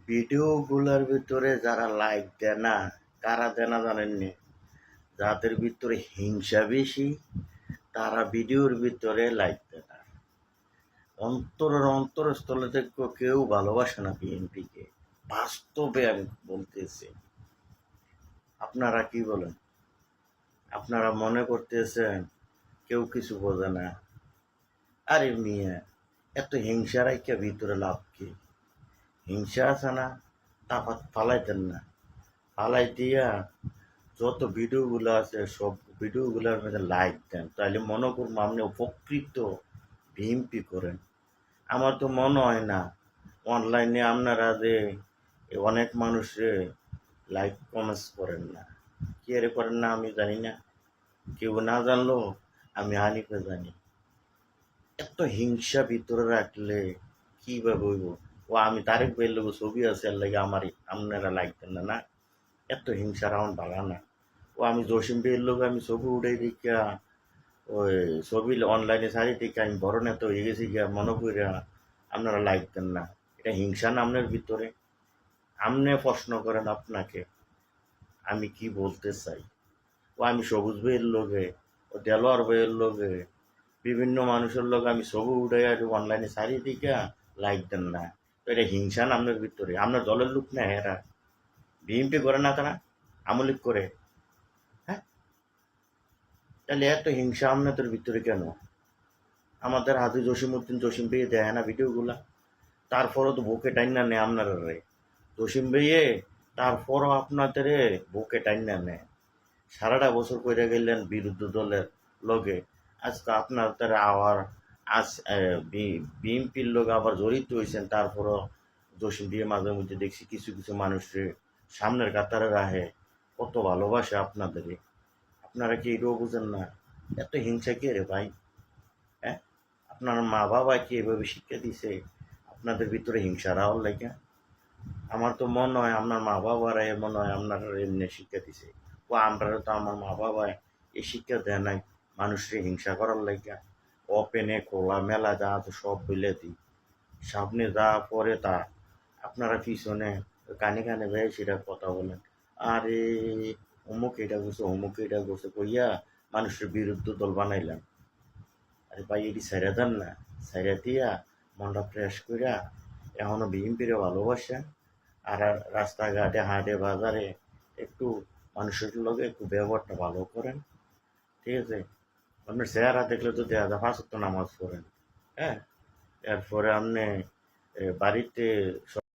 ভিডিওগুলোর ভিতরে যারা লাইক দেয় না, কারা দেয় না জানেননি? যাদের ভিতরে হিংসা বেশি তারা ভিডিওর ভিতরে লাইক দেয় না। অন্তরের অন্তরস্থলে থেকে কেউ ভালোবাসে না বিএনপিকে। বাস্তবে আমি বলতেছি। আপনারা কি বলেন? আপনারা মনে করতেছেন কেউ কিছু বোঝে না? আরে মিয়া, এত হিংসা রাইখা ভিতরে লাভ কি? হিংসা আছে না, তা ফালাইতেন না। ফালাই দিয়া যত ভিডিওগুলো আছে সব ভিডিওগুলোর মধ্যে লাইক দেন, তাহলে মনে করুন আপনি উপকৃত বিএমপি করেন। আমার তো মনে হয় না অনলাইনে আপনারা যে অনেক মানুষে লাইক কমেন্টস করেন না। কি এর করেন না আমি জানি না, কেউ না জানলো আমি হানিফে জানি। এত হিংসা ভিতরে রাখলে কিভাবে হইব? ও আমি তারেক ভাইয়ের লোক ছবি আছে এর লাগে আমার আপনারা লাইক দেন না না? এত হিংসা রাউন্ড ভালো না। ও আমি জসিম ভাইয়ের লোক আমি ছবি উঠাই দেখা ওই ছবি অনলাইনে ছাড়ি থেকে আমি বড় নেতা হয়ে গেছি গিয়া মনে করিয়া আপনারা লাইক দেন না। এটা হিংসা না আপনার ভিতরে? আপনি প্রশ্ন করেন আপনাকে আমি কি বলতে চাই। ও আমি সবুজ ভাইয়ের লোকে, ও দেলোয়ার ভাইয়ের লোকে, বিভিন্ন মানুষের লোক আমি ছবি উঠাই আর অনলাইনে ছাড়ি থেকে লাইক দেন না। তো এটা হিংসা না আপনার ভিতরে? আপনার দলের লোক না এরা? বিএনপি করে না তারা, আমলিক করে। হ্যাঁ, তাহলে এত হিংসা আপনাদের ভিতরে কেন? আমাদের হাতে জসিমউদ্দিন জসিম ভাইয়ে দেয় না ভিডিওগুলা, তারপরও তো বুকে টাইনা নেয় আপনারা রে। জসিম ভাইয়ে তারপরও আপনাদের বুকে টাইনা নেয়। সারাটা বছর কইরা গেলেন বিরুদ্ধ দলের লগে, আজকে আপনাদের আবার আজ বিএনপির লোক আবার জড়িত হয়েছেন, তারপরও জসিম ভাইয়ে মাঝে মধ্যে দেখছি কিছু কিছু মানুষের সামনের কাতারে রাহে। কত ভালোবাসে আপনাদের। আপনারা কি এটাও বুঝেন না? এত হিংসা কে রে ভাই? হ্যাঁ, আপনার মা বাবা কি এভাবে শিক্ষা দিছে আপনাদের ভিতরে হিংসা রাওয়ার লাগে? আমার তো মনে হয় আপনার মা বাবারা মনে হয় আপনার এমনি শিক্ষা দিছে। ও আমরা তো আমার মা বাবা এই শিক্ষা দেয় নাই মানুষের হিংসা করার লাগে। ওপেনে খোলা মেলা যা আছে সব বলে দিই, সামনে যা পরে তা। আপনারা পিছনে কানে কানে ভাই সেটা কথা বলেন। আরে অমুক এটা করছে অমুক এটা করছে কইয়া মানুষের বিরুদ্ধ দল বানাইলেন। আরে ভাই এটি ছাইড়া দেন না, ছাইড়া দিয়া মনটা ফ্রেশ কইরা এখনো বিএনপিরে ভালোবাসেন। আর রাস্তাঘাটে হাটে বাজারে একটু মানুষের লগে একটু ব্যবহারটা ভালো করেন। ঠিক আছে? আপনার চেহারা দেখলে তো দেখা যায় 5 ওয়াক্ত নামাজ পড়েন। হ্যাঁ, এরপরে আপনি বাড়িতে